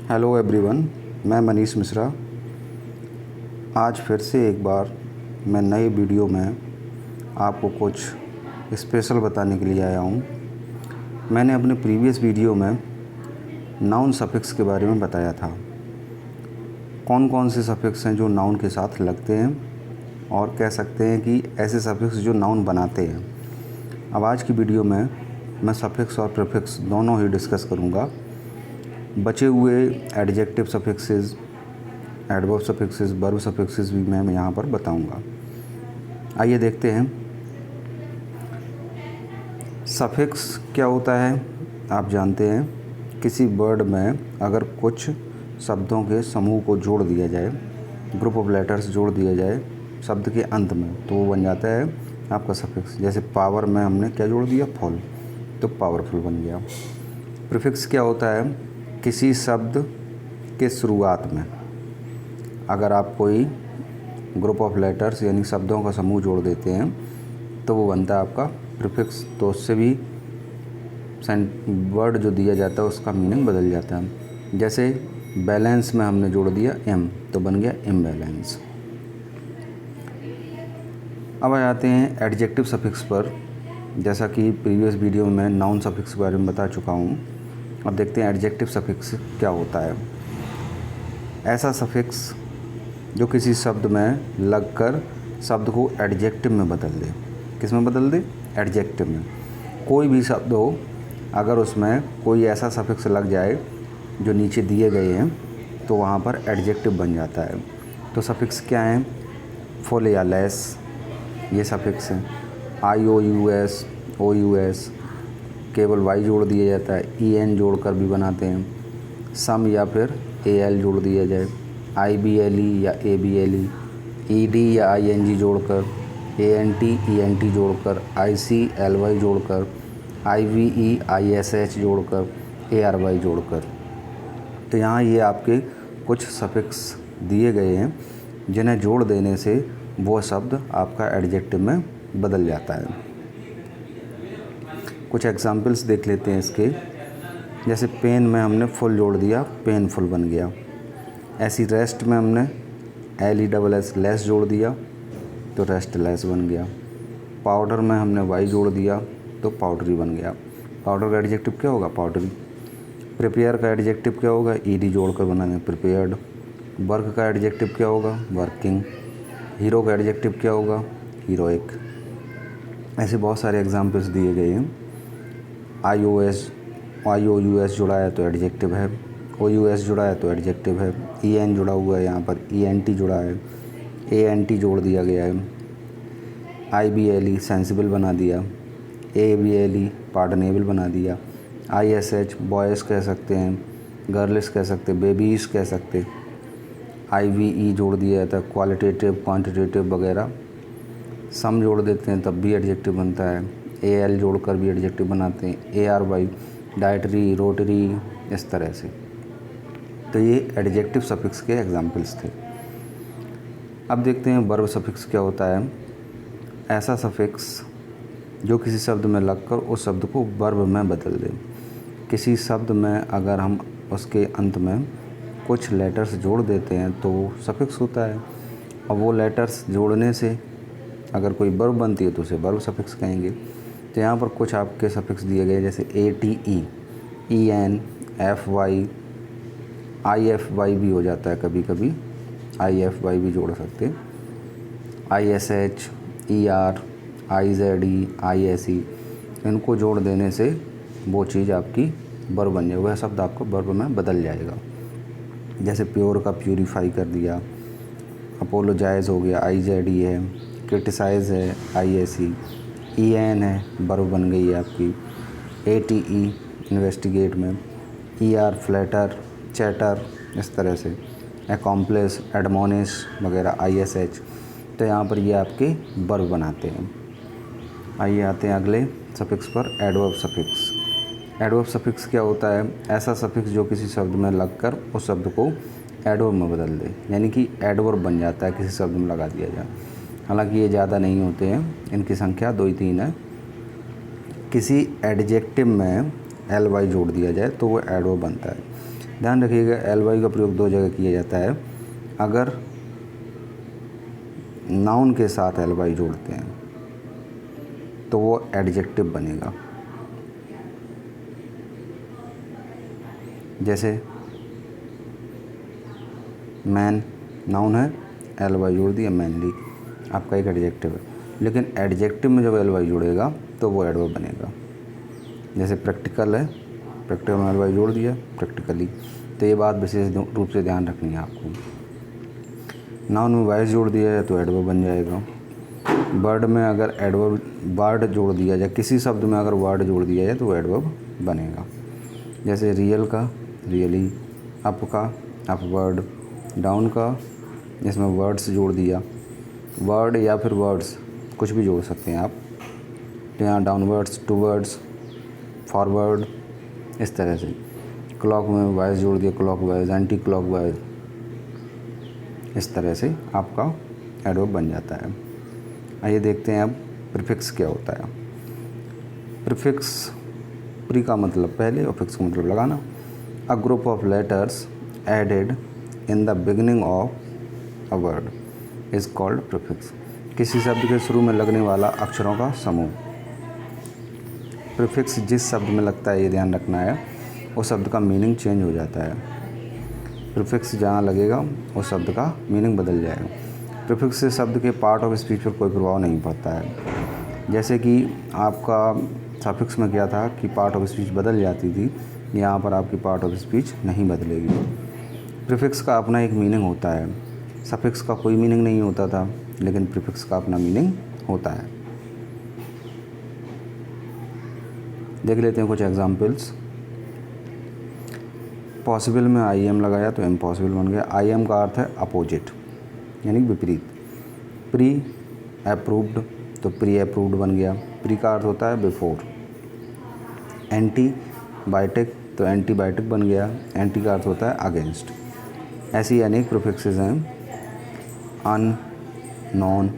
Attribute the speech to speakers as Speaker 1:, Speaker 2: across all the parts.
Speaker 1: Hello everyone, मैं मनीष मिश्रा। आज फिर से एक बार मैं नई वीडियो में आपको कुछ स्पेशल बताने के लिए आया हूँ। मैंने अपने प्रीवियस वीडियो में नाउन सफिक्स के बारे में बताया था। कौन कौन से सफिक्स हैं जो नाउन के साथ लगते हैं और कह सकते हैं कि ऐसे सफिक्स जो नाउन बनाते हैं। अब आज की वीडियो में मैं सफिक्स और प्रीफिक्स दोनों ही डिस्कस करूँगा। बचे हुए adjective suffixes, adverb suffixes, verb suffixes भी मैं यहाँ पर बताऊँगा। आइए देखते हैं सफिक्स क्या होता है। आप जानते हैं किसी वर्ड में अगर कुछ शब्दों के समूह को जोड़ दिया जाए, ग्रुप ऑफ लेटर्स जोड़ दिया जाए शब्द के अंत में, तो वो बन जाता है आपका सफिक्स। जैसे पावर में हमने क्या जोड़ दिया, फुल, तो पावरफुल बन गया। प्रीफिक्स क्या होता है, किसी शब्द के शुरुआत में अगर आप कोई ग्रुप ऑफ लेटर्स यानी शब्दों का समूह जोड़ देते हैं तो वो बनता है आपका प्रीफिक्स। तो उससे भी वर्ड जो दिया जाता है उसका मीनिंग बदल जाता है। जैसे बैलेंस में हमने जोड़ दिया एम, तो बन गया इम्बैलेंस। अब आ जाते हैं एडजेक्टिव सफिक्स पर। जैसा कि प्रीवियस वीडियो में नाउन सफिक्स के बारे में बता चुका हूँ। अब देखते हैं एडजेक्टिव सफिक्स क्या होता है। ऐसा सफिक्स जो किसी शब्द में लगकर शब्द को एडजेक्टिव में बदल दे। किस में बदल दे? एडजेक्टिव में। कोई भी शब्द हो, अगर उसमें कोई ऐसा सफिक्स लग जाए जो नीचे दिए गए हैं, तो वहाँ पर एडजेक्टिव बन जाता है। तो सफिक्स क्या हैं? फुल या लेस, ये सफिक्स हैं। IOUS, OUS, केवल वाई जोड़ दिया जाता है। EN जोड़कर भी बनाते हैं। सम या फिर AL जोड़ दिया जाए। IBLE या ABLE, ED या ING जोड़कर, ANT ENT जोड़कर, ICLY जोड़कर, IVE ISH जोड़कर, ARY जोड़कर। तो यहाँ ये आपके कुछ सफिक्स दिए गए हैं जिन्हें जोड़ देने से वो शब्द आपका एडजेक्टिव में बदल जाता है। कुछ एग्जाम्पल्स देख लेते हैं इसके। जैसे पेन में हमने फुल जोड़ दिया, पेनफुल बन गया। ऐसी रेस्ट में हमने LESS लेस जोड़ दिया, तो रेस्टलेस बन गया। पाउडर में हमने वाई जोड़ दिया, तो पाउडरी बन गया। पाउडर का एडजेक्टिव क्या होगा? पाउडरी। प्रिपेयर का एडजेक्टिव क्या होगा? ED जोड़कर बनाने, प्रिपेयर्ड। वर्क का एडजेक्टिव क्या होगा? वर्किंग। हीरो का एडजेक्टिव क्या होगा? हीरोइक। ऐसे बहुत सारे एग्जाम्पल्स दिए गए हैं। IOUS जुड़ा है तो एडजेक्टिव है। OUS जुड़ा है तो एडजेक्टिव है। EN जुड़ा हुआ है, यहाँ पर ENT जुड़ा है, ANT जोड़ दिया गया है। IBLE सेंसिबल बना दिया। ABLE पार्डनेबल बना दिया। ISH बॉयज़ कह सकते हैं, गर्ल्स कह सकते, बेबीज़ कह सकते। IVE जोड़ दिया जाता है, क्वालिटेटिव, क्वांटिटेटिव वगैरह। सम जोड़ देते हैं तब भी एडजेक्टिव बनता है। AL जोड़कर भी एडजेक्टिव बनाते हैं। ARY डाइटरी, रोटरी, इस तरह से। तो ये एडजेक्टिव सफिक्स के एग्जाम्पल्स थे। अब देखते हैं वर्ब सफिक्स क्या होता है। ऐसा सफिक्स जो किसी शब्द में लगकर उस शब्द को वर्ब में बदल दे। किसी शब्द में अगर हम उसके अंत में कुछ लेटर्स जोड़ देते हैं तो वो सफिक्स होता है। और वो लेटर्स जोड़ने से अगर कोई वर्ब बनती है तो उसे वर्ब सफिक्स कहेंगे। तो यहाँ पर कुछ आपके सफिक्स दिए गए, जैसे ATE, EN, FY, IFY भी हो जाता है कभी कभी, IFY भी जोड़ सकते हैं। ISH, ER, IZE, ISE, इनको जोड़ देने से वो चीज़ आपकी वर्ब बन जाएगी, वह शब्द आपको वर्ब में बदल जाएगा। जैसे प्योर का प्यूरीफाई कर दिया। अपोलोजाइज हो गया, IZE है। क्रिटिसाइज़ है, ISE। EN है, वर्ब बन गई है आपकी। ATE इन्वेस्टिगेट में। ER फ्लैटर, चैटर, इस तरह से। अकॉम्प्लिस, एडमोनिश वगैरह, ISH। तो यहाँ पर ये आपके वर्ब बनाते हैं। आइए आते हैं अगले सफिक्स पर, एडवर्ब सफिक्स। एडवर्ब सफिक्स क्या होता है? ऐसा सफिक्स जो किसी शब्द में लगकर उस शब्द को एडवर्ब में बदल दे, यानी कि एडवर्ब बन जाता है, किसी शब्द में लगा दिया जाए। हालांकि ये ज़्यादा नहीं होते हैं, इनकी संख्या 2-3 है। किसी एडजेक्टिव में LY जोड़ दिया जाए तो वो एडवर्ब बनता है। ध्यान रखिएगा एल वाई का प्रयोग दो जगह किया जाता है। अगर नाउन के साथ एल वाई जोड़ते हैं तो वो एडजेक्टिव बनेगा। जैसे मैन नाउन है, एल वाई जोड़ दिया, मैनली आपका एक एडजेक्टिव है। लेकिन एडजेक्टिव में जब एल वाई जुड़ेगा तो वो एडवर्ब बनेगा। जैसे प्रैक्टिकल है, प्रैक्टिकल में एल वाई जोड़ दिया, प्रैक्टिकली। तो ये बात विशेष रूप से ध्यान रखनी है आपको। नाउन में वाइस जोड़ दिया है तो एडवर्ब बन जाएगा। वर्ड में अगर एडवर्ब वर्ड जोड़ दिया जाए, किसी शब्द में अगर वर्ड जोड़ दिया जाए तो वो एडवर्ब बनेगा। जैसे रियल का रियली, अप का अपवर्ड, डाउन का इसमें वर्ड्स जोड़ दिया, वर्ड या फिर वर्ड्स कुछ भी जोड़ सकते हैं आप। तो यहाँ डाउनवर्ड्स, टूवर्ड्स, फॉरवर्ड, इस तरह से। क्लॉक में वाइज जोड़ दिया, clock wise, anti clock wise, इस तरह से आपका एडवर्ब बन जाता है। आइए देखते हैं अब प्रीफिक्स क्या होता है। प्रीफिक्स, प्री का मतलब पहले और फिक्स का मतलब लगाना। A group of letters added in the beginning of a word is called prefix. किसी शब्द के शुरू में लगने वाला अक्षरों का समूह। प्रीफिक्स जिस शब्द में लगता है, ये ध्यान रखना है, उस शब्द का मीनिंग चेंज हो जाता है। प्रीफिक्स जहाँ लगेगा उस शब्द का मीनिंग बदल जाएगा। प्रीफिक्स से शब्द के पार्ट ऑफ स्पीच पर कोई प्रभाव नहीं पड़ता है। जैसे कि आपका सफिक्स में क्या था कि पार्ट ऑफ स्पीच बदल जाती थी, यहाँ पर आपकी पार्ट ऑफ स्पीच नहीं बदलेगी। प्रीफिक्स का अपना एक मीनिंग होता है, सफिक्स का कोई मीनिंग नहीं होता था, लेकिन प्रीफिक्स का अपना मीनिंग होता है। देख लेते हैं कुछ एग्जाम्पल्स। पॉसिबल में आई एम लगाया तो इम्पॉसिबल बन गया। आई एम का अर्थ है अपोजिट, यानी विपरीत। प्री अप्रूव्ड तो प्री अप्रूव्ड बन गया। प्री का अर्थ होता है बिफोर। एंटी बायोटिक तो एंटीबायोटिक बन गया। एंटी का अर्थ होता है अगेंस्ट। ऐसी अनेक प्रीफिक्सेस हैं। Un, non,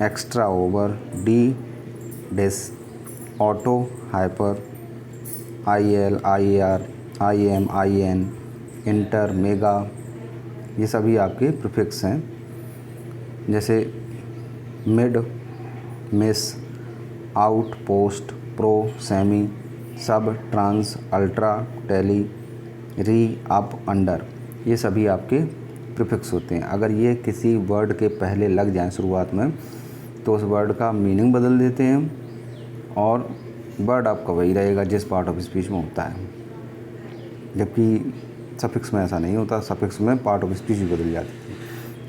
Speaker 1: extra, over, de, dis, auto, hyper, I L, I R, I M, I N, inter, mega, ये सभी आपके प्रीफिक्स हैं। जैसे mid, mis, out, post, pro, semi, sub, trans, ultra, tele, re, up, under, ये सभी आपके prefix होते हैं। अगर ये किसी वर्ड के पहले लग जाएं शुरुआत में तो उस वर्ड का मीनिंग बदल देते हैं और वर्ड आपका वही रहेगा जिस पार्ट ऑफ स्पीच में होता है। जबकि सफिक्स में ऐसा नहीं होता। सफिक्स में पार्ट ऑफ स्पीच भी बदल जाती है,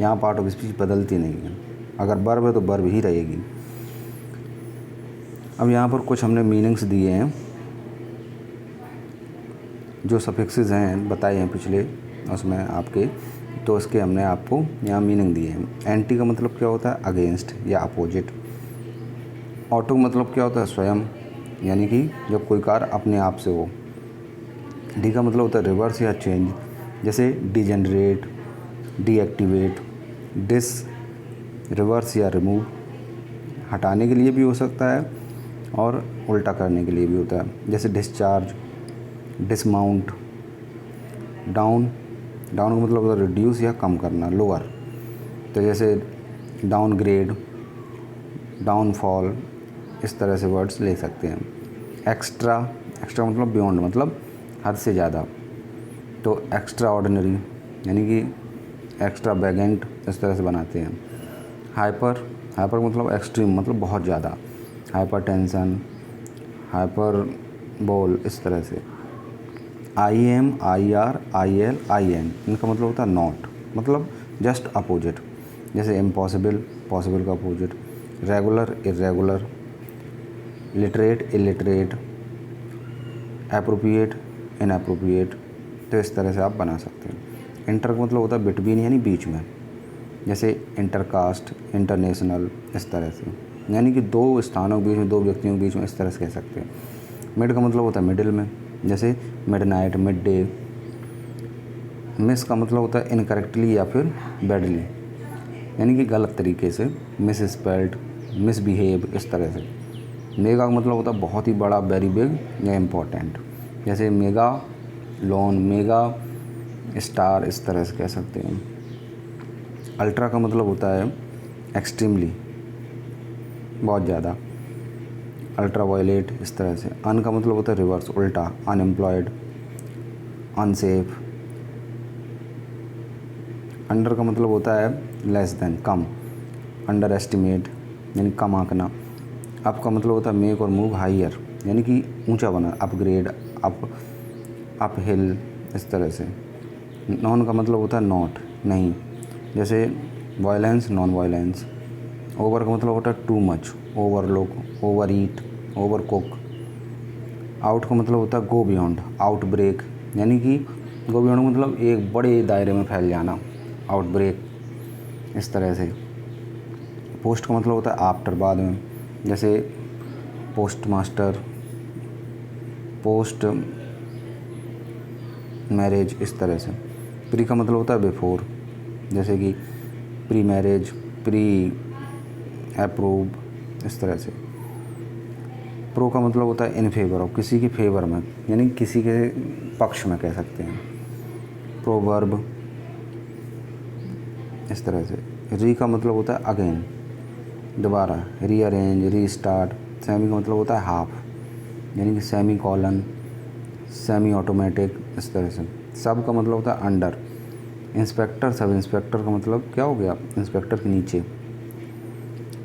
Speaker 1: यहाँ पार्ट ऑफ स्पीच बदलती नहीं है। अगर वर्ब है तो वर्ब ही रहेगी। अब यहाँ पर कुछ हमने मीनिंग्स दिए हैं, जो सफिक्सेस हैं बताए हैं पिछले उसमें आपके, तो उसके हमने आपको यहाँ मीनिंग दिए हैं। एंटी का मतलब क्या होता है, अगेंस्ट या अपोजिट। ऑटो मतलब क्या होता है, स्वयं, यानी कि जब कोई कार्य अपने आप से हो। डी का मतलब होता है रिवर्स या चेंज, जैसे डिजेनरेट, डीएक्टिवेट, डिस, रिवर्स या रिमूव, हटाने के लिए भी हो सकता है और उल्टा करने के लिए भी होता है। जैसे डिस्चार्ज, डिसमाउंट, डाउन, डाउन का मतलब होता है रिड्यूस या कम करना, लोअर। तो जैसे डाउनग्रेड, डाउनफॉल, इस तरह से वर्ड्स ले सकते हैं। एक्स्ट्रा, एक्स्ट्रा मतलब बियॉन्ड, मतलब हद से ज़्यादा। तो एक्स्ट्रा ऑर्डिनरी यानी कि एक्स्ट्रा वैगेंट, इस तरह से बनाते हैं। हाइपर, हाइपर मतलब एक्सट्रीम, मतलब बहुत ज़्यादा। हाइपर टेंशन, हाइपर बोल, इस तरह से। I M, I R, I L, I N, इनका मतलब होता है नॉट, मतलब जस्ट अपोजिट। जैसे इम्पॉसिबल, पॉसिबल का opposite. Regular, irregular, literate, illiterate, appropriate, inappropriate. तो इस तरह से आप बना सकते हैं। इंटर का मतलब होता है बिटवीन, यानी बीच में। जैसे इंटरकास्ट, इंटरनेशनल, इस तरह से, यानी कि दो स्थानों के बीच में, दो व्यक्तियों के बीच में, इस तरह से कह सकते हैं। मिड का मतलब होता है मिडिल में, जैसे मिडनाइट, मिड डे। मिस का मतलब होता है इनकरेक्टली या फिर बैडली, यानी कि गलत तरीके से, मिस स्पेल्ड, मिसबिहेव, इस तरह से। मेगा का मतलब होता है बहुत ही बड़ा, वेरी बिग या इम्पोर्टेंट। जैसे मेगा लॉन, मेगा, स्टार, इस तरह से कह सकते हैं। अल्ट्रा का मतलब होता है एक्सट्रीमली, बहुत ज़्यादा। अल्ट्रा वायलेट, इस तरह से। अन का मतलब होता है रिवर्स, उल्टा, अनएम्प्लॉयड, अनसेफ। अंडर का मतलब होता है लेस देन, कम, अंडर एस्टिमेट यानी कम आंकना। अप का मतलब होता है मेक और मूव हाइयर यानी कि ऊंचा बना, अपग्रेड, अप हिल, इस तरह से। नॉन का मतलब होता है नॉट, नहीं, जैसे वायलेंस, नॉन वायलेंस। ओवर का मतलब होता है टू मच, ओवरलुक, ओवर ईट, ओवर कुक। आउट का मतलब होता है गो बियॉन्ड, आउट ब्रेक यानी कि गो बियॉन्ड मतलब एक बड़े दायरे में फैल जाना, आउट ब्रेक, इस तरह से। पोस्ट का मतलब होता है आफ्टर, बाद में, जैसे पोस्ट मास्टर, पोस्ट मैरिज, इस तरह से। प्री का मतलब होता है बिफोर, जैसे कि प्री मैरिज, प्री अप्रूव, इस तरह से। प्रो का मतलब होता है इन फेवर ऑफ, किसी के फेवर में यानी किसी के पक्ष में कह सकते हैं। प्रोवर्ब, इस तरह से। री का मतलब होता है अगेन, दोबारा, रीअरेंज, रीस्टार्ट। सेमी का मतलब होता है हाफ यानी कि सेमी कॉलन, सेमी ऑटोमेटिक, इस तरह से। सब का मतलब होता है अंडर। इंस्पेक्टर, सब इंस्पेक्टर का मतलब क्या हो गया, इंस्पेक्टर के नीचे।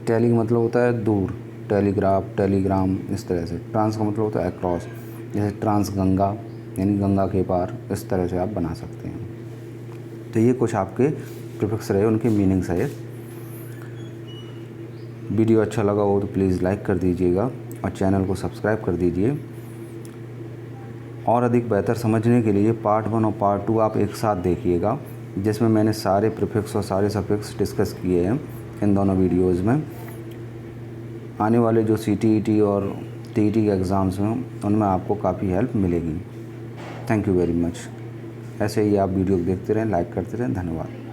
Speaker 1: टेली का मतलब होता है दूर, टेलीग्राफ, टेलीग्राम, इस तरह से। ट्रांस का मतलब होता है अक्रॉस, जैसे ट्रांस गंगा यानी गंगा के पार, इस तरह से आप बना सकते हैं। तो ये कुछ आपके प्रीफिक्स रहे, उनके मीनिंग्स रहे। वीडियो अच्छा लगा हो तो प्लीज़ लाइक कर दीजिएगा और चैनल को सब्सक्राइब कर दीजिए। और अधिक बेहतर समझने के लिए पार्ट 1 और पार्ट 2 आप एक साथ देखिएगा, जिसमें मैंने सारे प्रीफिक्स और सारे सफिक्स डिस्कस किए हैं इन दोनों वीडियोज़ में। आने वाले जो CTET और TET के एग्ज़ाम्स हैं उनमें आपको काफ़ी हेल्प मिलेगी। Thank you very much. ऐसे ही आप वीडियो देखते रहें, लाइक करते रहें। धन्यवाद।